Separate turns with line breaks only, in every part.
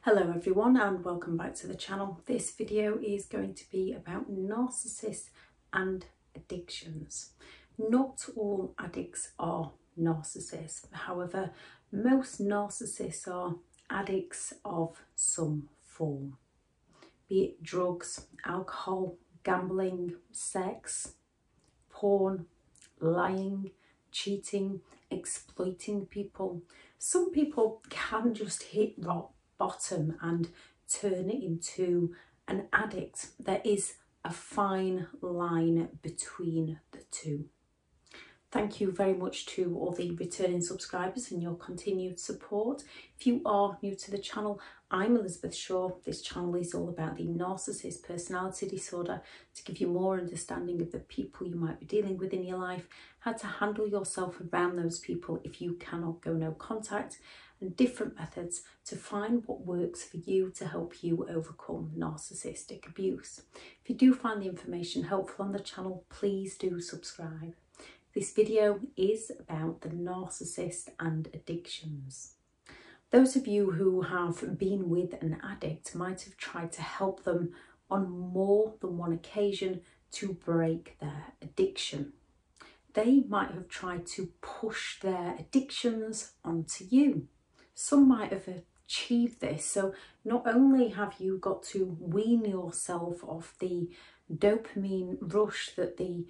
Hello everyone and welcome back to the channel. This video is going to be about narcissists and addictions. Not all addicts are narcissists. However, most narcissists are addicts of some form. Be it drugs, alcohol, gambling, sex, porn, lying, cheating, exploiting people. Some people can just hit rock bottom and turn it into an addict. There is a fine line between the two. Thank you very much to all the returning subscribers and your continued support. If you are new to the channel, I'm Elizabeth Shaw. This channel is all about the narcissist personality disorder, to give you more understanding of the people you might be dealing with in your life, how to handle yourself around those people if you cannot go no contact, and different methods to find what works for you to help you overcome narcissistic abuse. If you do find the information helpful on the channel, please do subscribe. This video is about the narcissist and addictions. Those of you who have been with an addict might have tried to help them on more than one occasion to break their addiction. They might have tried to push their addictions onto you. Some might have achieved this. So not only have you got to wean yourself off the dopamine rush that the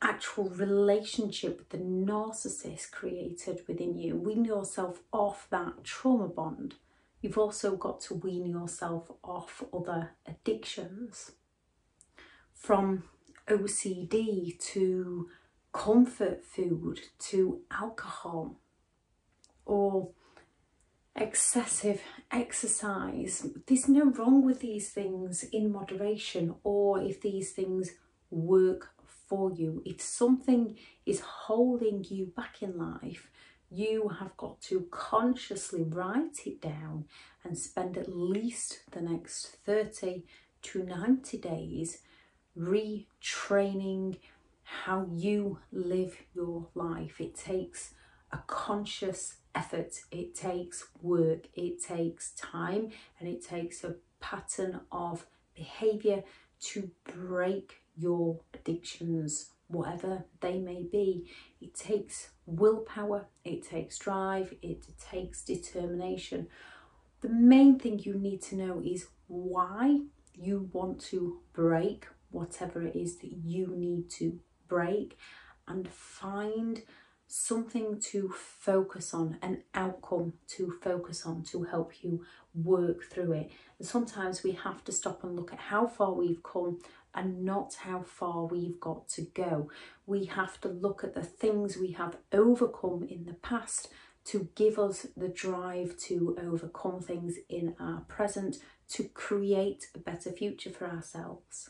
actual relationship with the narcissist created within you, wean yourself off that trauma bond, you've also got to wean yourself off other addictions. From OCD to comfort food to alcohol or excessive exercise. There's no wrong with these things in moderation, or if these things work for you. If something is holding you back in life, you have got to consciously write it down and spend at least the next 30 to 90 days retraining how you live your life. It takes a conscious effort, it takes work, it takes time, and it takes a pattern of behaviour to break your addictions, whatever they may be. It takes willpower, it takes drive, it takes determination. The main thing you need to know is why you want to break whatever it is that you need to break, and find something to focus on, an outcome to focus on to help you work through it. And sometimes we have to stop and look at how far we've come and not how far we've got to go. We have to look at the things we have overcome in the past to give us the drive to overcome things in our present, to create a better future for ourselves.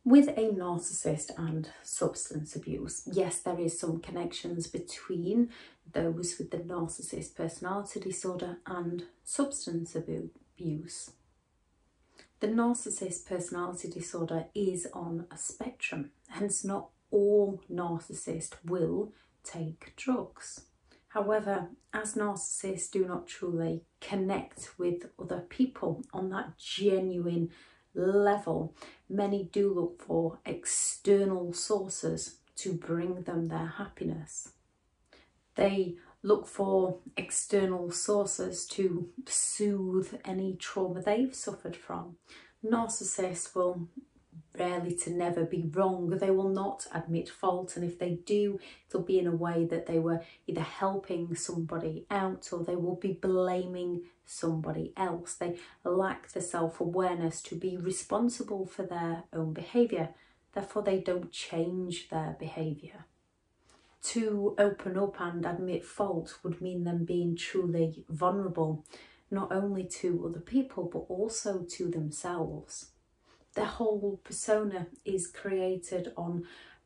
With a narcissist and substance abuse, yes, there is some connections between those with the narcissist personality disorder and substance abuse. The narcissist personality disorder is on a spectrum, hence not all narcissists will take drugs. However, as narcissists do not truly connect with other people on that genuine level, many do look for external sources to bring them their happiness. They look for external sources to soothe any trauma they've suffered from. Narcissists will rarely to never be wrong. They will not admit fault, and if they do, it'll be in a way that they were either helping somebody out or they will be blaming somebody else. They lack the self-awareness to be responsible for their own behaviour. Therefore, they don't change their behaviour. To open up and admit fault would mean them being truly vulnerable, not only to other people, but also to themselves. Their whole persona is created on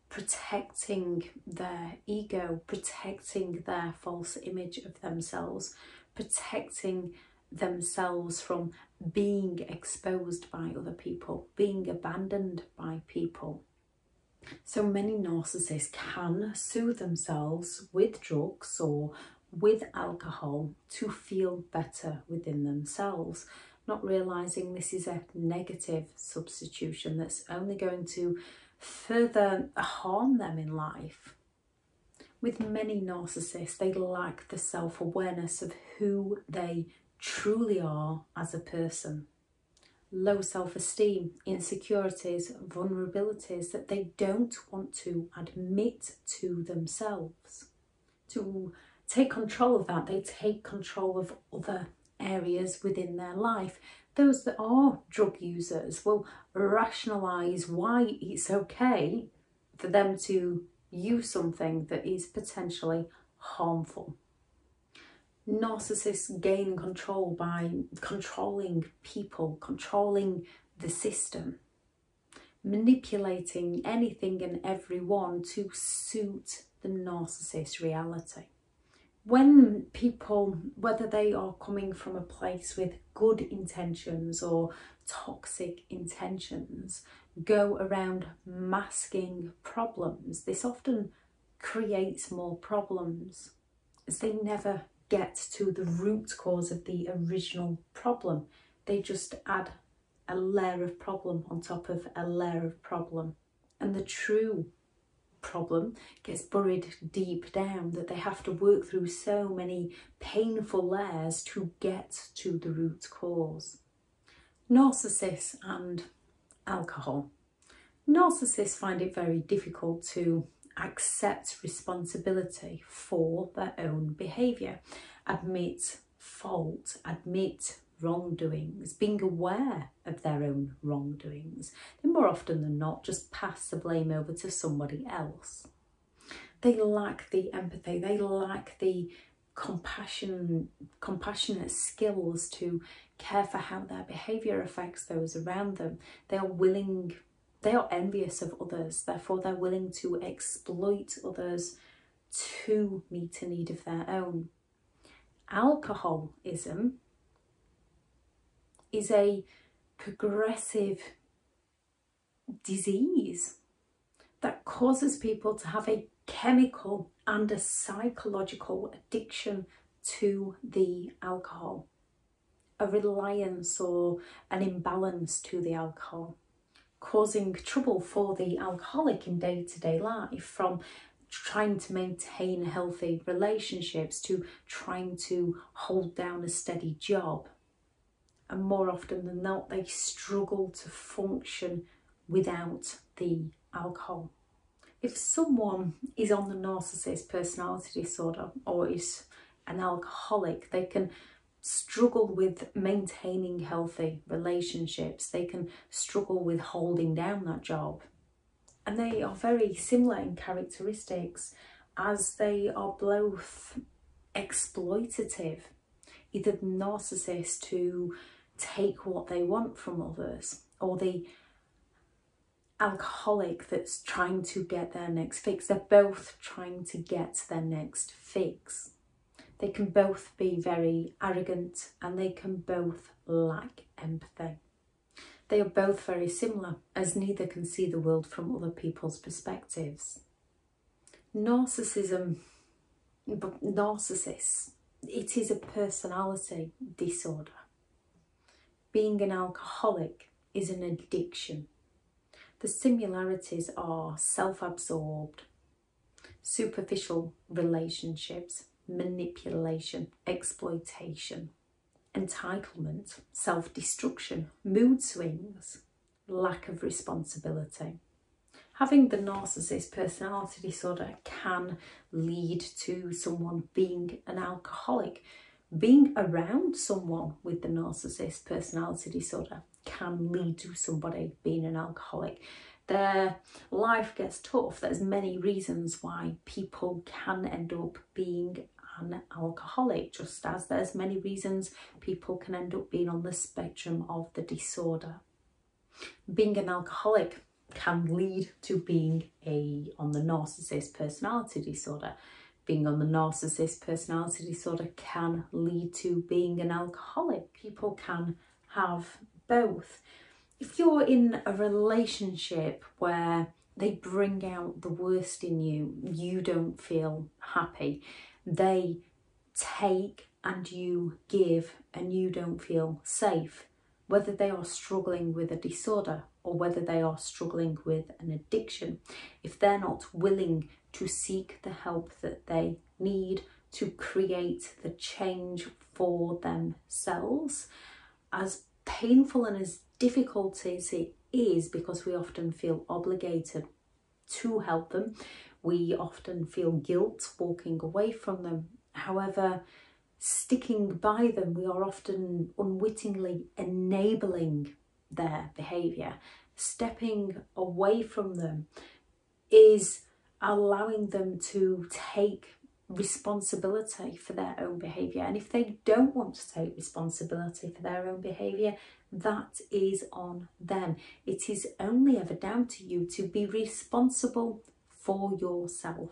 protecting their ego, protecting their false image of themselves, protecting themselves from being exposed by other people, being abandoned by people. So many narcissists can soothe themselves with drugs or with alcohol to feel better within themselves, not realising this is a negative substitution that's only going to further harm them in life. With many narcissists, they lack the self-awareness of who they truly are as a person. Low self-esteem, insecurities, vulnerabilities that they don't want to admit to themselves. To take control of that, they take control of other areas within their life. Those that are drug users will rationalise why it's okay for them to use something that is potentially harmful. Narcissists gain control by controlling people, controlling the system, manipulating anything and everyone to suit the narcissist reality. When people, whether they are coming from a place with good intentions or toxic intentions, go around masking problems, this often creates more problems, as they never get to the root cause of the original problem. They just add a layer of problem on top of a layer of problem, and the true problem gets buried deep down, that they have to work through so many painful layers to get to the root cause. Narcissists and alcohol. Narcissists find it very difficult to accept responsibility for their own behaviour, admit fault, admit wrongdoings, being aware of their own wrongdoings. They more often than not just pass the blame over to somebody else. They lack the empathy, they lack the compassionate skills to care for how their behaviour affects those around them. They are envious of others, therefore they're willing to exploit others to meet a need of their own. Alcoholism is a progressive disease that causes people to have a chemical and a psychological addiction to the alcohol, a reliance or an imbalance to the alcohol, causing trouble for the alcoholic in day-to-day life, from trying to maintain healthy relationships to trying to hold down a steady job. And more often than not, they struggle to function without the alcohol. If someone is on the narcissist personality disorder or is an alcoholic, they can struggle with maintaining healthy relationships. They can struggle with holding down that job. And they are very similar in characteristics, as they are both exploitative. Either the narcissist to take what they want from others, or the alcoholic that's trying to get their next fix. They're both trying to get their next fix. They can both be very arrogant and they can both lack empathy. They are both very similar, as neither can see the world from other people's perspectives. Narcissism, narcissists, it is a personality disorder. Being an alcoholic is an addiction. The similarities are self-absorbed, superficial relationships, manipulation, exploitation, entitlement, self-destruction, mood swings, lack of responsibility. Having the narcissist personality disorder can lead to someone being an alcoholic. Being around someone with the narcissist personality disorder can lead to somebody being an alcoholic. Their life gets tough. There's many reasons why people can end up being an alcoholic, just as there's many reasons people can end up being on the spectrum of the disorder. Being an alcoholic can lead to being on the narcissist personality disorder. Being on the narcissist personality disorder can lead to being an alcoholic. People can have both. If you're in a relationship where they bring out the worst in you, you don't feel happy, they take and you give and you don't feel safe, whether they are struggling with a disorder or whether they are struggling with an addiction, if they're not willing to seek the help that they need to create the change for themselves, as painful and as difficult as it is, because we often feel obligated to help them, we often feel guilt walking away from them. However, sticking by them, we are often unwittingly enabling their behaviour. Stepping away from them is allowing them to take responsibility for their own behaviour. And if they don't want to take responsibility for their own behaviour, that is on them. It is only ever down to you to be responsible for yourself.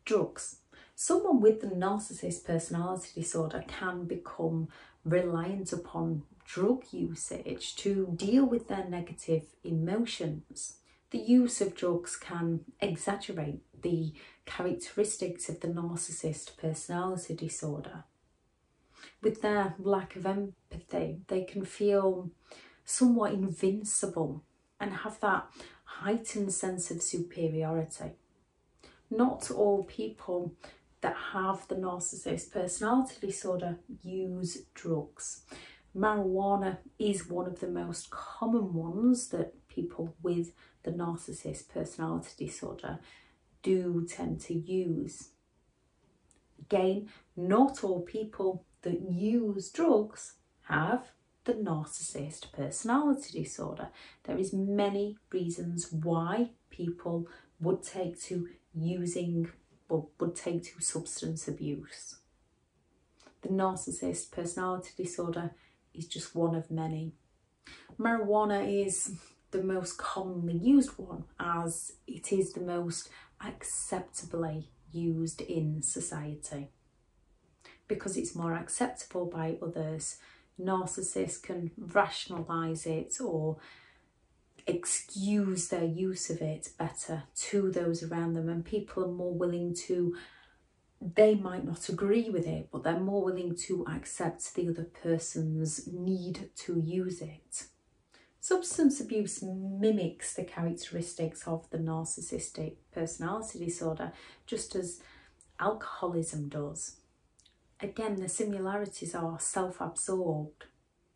Drugs. Someone with the narcissist personality disorder can become reliant upon drug usage to deal with their negative emotions. The use of drugs can exaggerate the characteristics of the narcissist personality disorder. With their lack of empathy, they can feel somewhat invincible and have that heightened sense of superiority. Not all people that have the narcissist personality disorder use drugs. Marijuana is one of the most common ones that people with the narcissist personality disorder do tend to use. Again, not all people that use drugs have the narcissist personality disorder. There is many reasons why people would take to substance abuse. The narcissist personality disorder is just one of many. Marijuana is the most commonly used one, as it is the most acceptably used in society. Because it's more acceptable by others, narcissists can rationalise it or excuse their use of it better to those around them, and people are more willing to, they might not agree with it, but they're more willing to accept the other person's need to use it. Substance abuse mimics the characteristics of the narcissistic personality disorder, just as alcoholism does. Again, the similarities are self-absorbed,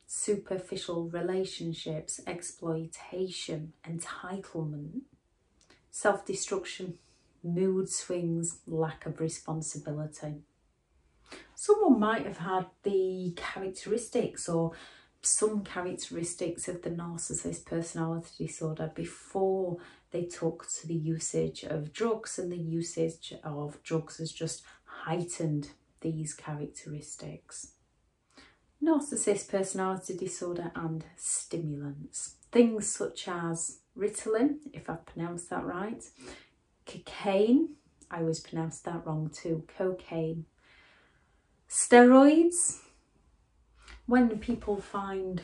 superficial relationships, exploitation, entitlement, self-destruction, mood swings, lack of responsibility. Someone might have had the characteristics or some characteristics of the narcissist personality disorder before they took to the usage of drugs, and the usage of drugs has just heightened these characteristics. Narcissist personality disorder and stimulants. Things such as Ritalin, if I've pronounced that right, cocaine, I always pronounce that wrong too, cocaine, steroids. When people find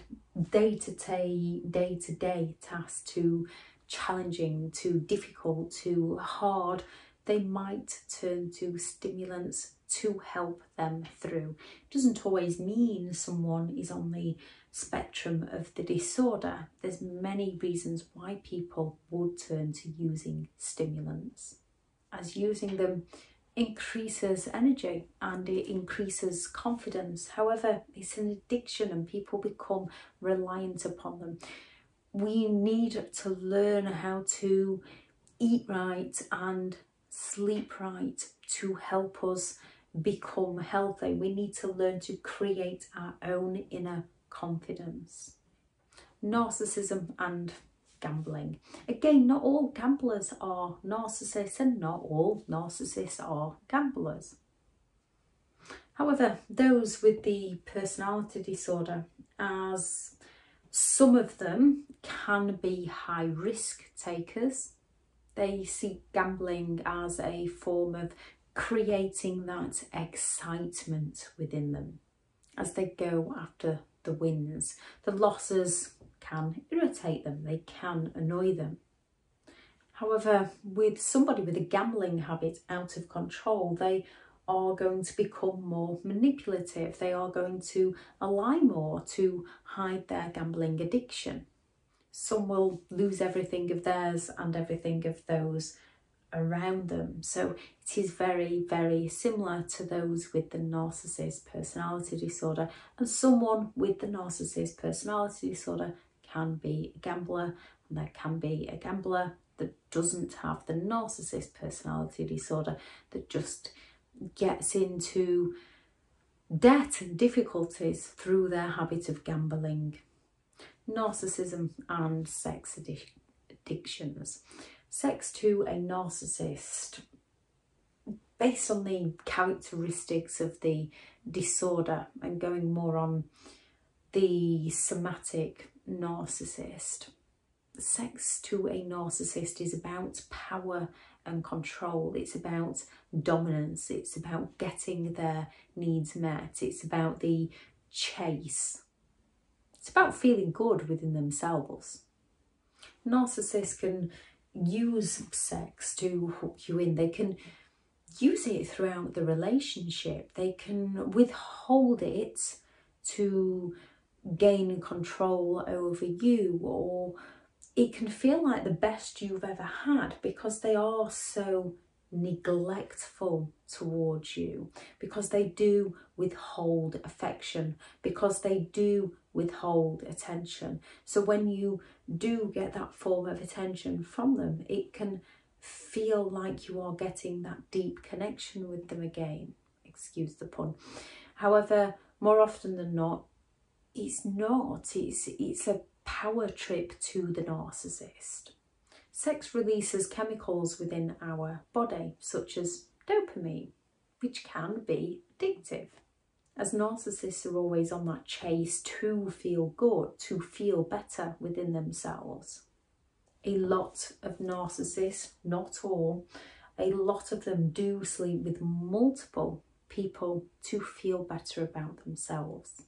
day-to-day tasks too challenging, too difficult, too hard, they might turn to stimulants to help them through. It doesn't always mean someone is on the spectrum of the disorder. There's many reasons why people would turn to using stimulants, as using them increases energy and it increases confidence. However, it's an addiction and people become reliant upon them. We need to learn how to eat right and sleep right to help us become healthy. We need to learn to create our own inner confidence. Narcissism and gambling. Again, not all gamblers are narcissists and not all narcissists are gamblers. However, those with the personality disorder, as some of them can be high risk takers, they see gambling as a form of creating that excitement within them as they go after the wins. The losses can irritate them, they can annoy them. However, with somebody with a gambling habit out of control, they are going to become more manipulative. They are going to lie more to hide their gambling addiction. Some will lose everything of theirs and everything of those around them. So it is very, very similar to those with the narcissist personality disorder. And someone with the narcissist personality disorder can be a gambler, and there can be a gambler that doesn't have the narcissist personality disorder, that just gets into debt and difficulties through their habit of gambling. Narcissism and sex addictions. Sex to a narcissist, based on the characteristics of the disorder and going more on the somatic narcissist. Sex to a narcissist is about power and control. It's about dominance. It's about getting their needs met. It's about the chase. It's about feeling good within themselves. Narcissists can use sex to hook you in. They can use it throughout the relationship. They can withhold it to gain control over you, or it can feel like the best you've ever had because they are so neglectful towards you, because they do withhold affection, because they do withhold attention. So when you do get that form of attention from them, it can feel like you are getting that deep connection with them again. Excuse the pun. However, more often than not, it's not. It's a power trip to the narcissist. Sex releases chemicals within our body, such as dopamine, which can be addictive. As narcissists are always on that chase to feel good, to feel better within themselves. A lot of narcissists, not all, a lot of them do sleep with multiple people to feel better about themselves.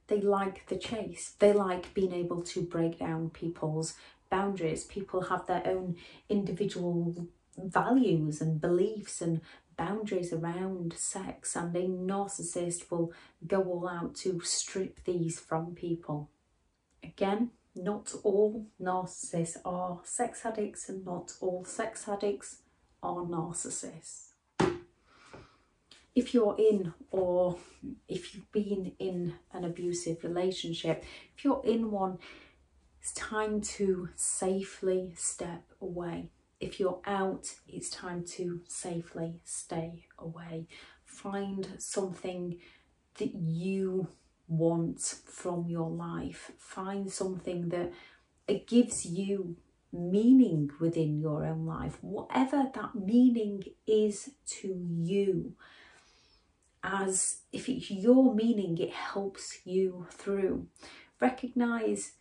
They like the chase. They like being able to break down people's boundaries. People have their own individual values and beliefs and boundaries around sex, and a narcissist will go all out to strip these from people. Again, not all narcissists are sex addicts, and not all sex addicts are narcissists. If you're in, or if you've been in an abusive relationship, if you're in one, it's time to safely step away. If you're out, it's time to safely stay away. Find something that you want from your life. Find something that it gives you meaning within your own life, whatever that meaning is to you. As if it's your meaning, it helps you through. Recognise,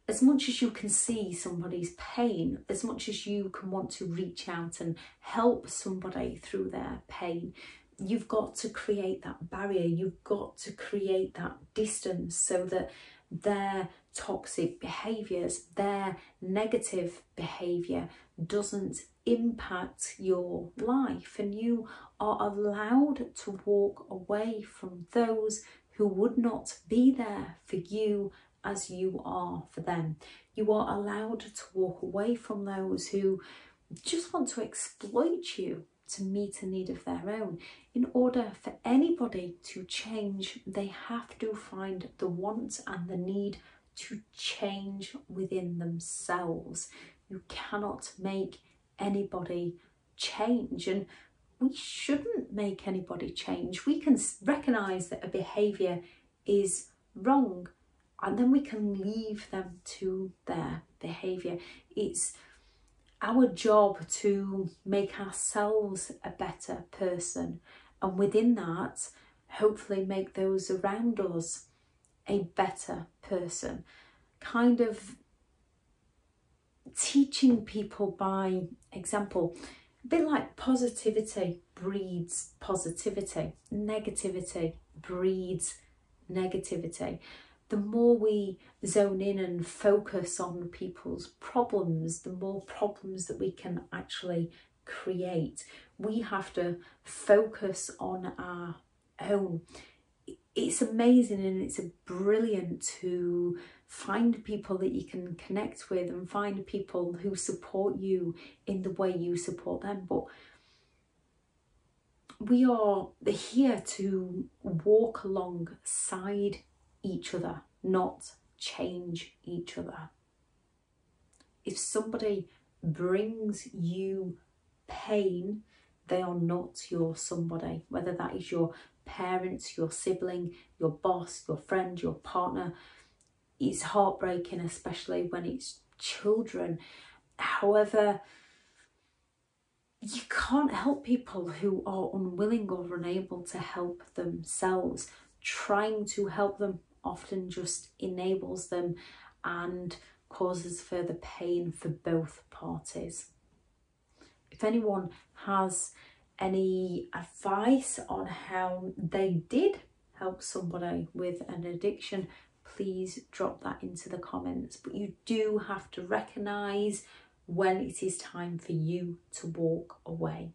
as much as you can see somebody's pain, as much as you can want to reach out and help somebody through their pain, you've got to create that barrier. You've got to create that distance so that their toxic behaviours, their negative behaviour doesn't impact your life, and you are allowed to walk away from those who would not be there for you as you are for them. You are allowed to walk away from those who just want to exploit you to meet a need of their own. In order for anybody to change, they have to find the want and the need to change within themselves. You cannot make anybody change, and we shouldn't make anybody change. We can recognise that a behaviour is wrong, and then we can leave them to their behaviour. It's our job to make ourselves a better person, and within that, hopefully make those around us a better person. Kind of teaching people by example, a bit like positivity breeds positivity, negativity breeds negativity. The more we zone in and focus on people's problems, the more problems that we can actually create. We have to focus on our own. It's amazing and it's brilliant to find people that you can connect with and find people who support you in the way you support them. But we are here to walk alongside each other, not change each other. If somebody brings you pain, they are not your somebody, whether that is your parents, your sibling, your boss, your friend, your partner. It's heartbreaking, especially when it's children. However, you can't help people who are unwilling or unable to help themselves. Trying to help them often just enables them and causes further pain for both parties. If anyone has any advice on how they did help somebody with an addiction, please drop that into the comments. But you do have to recognise when it is time for you to walk away.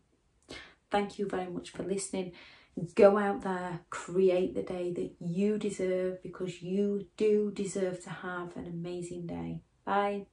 Thank you very much for listening. Go out there, create the day that you deserve, because you do deserve to have an amazing day. Bye.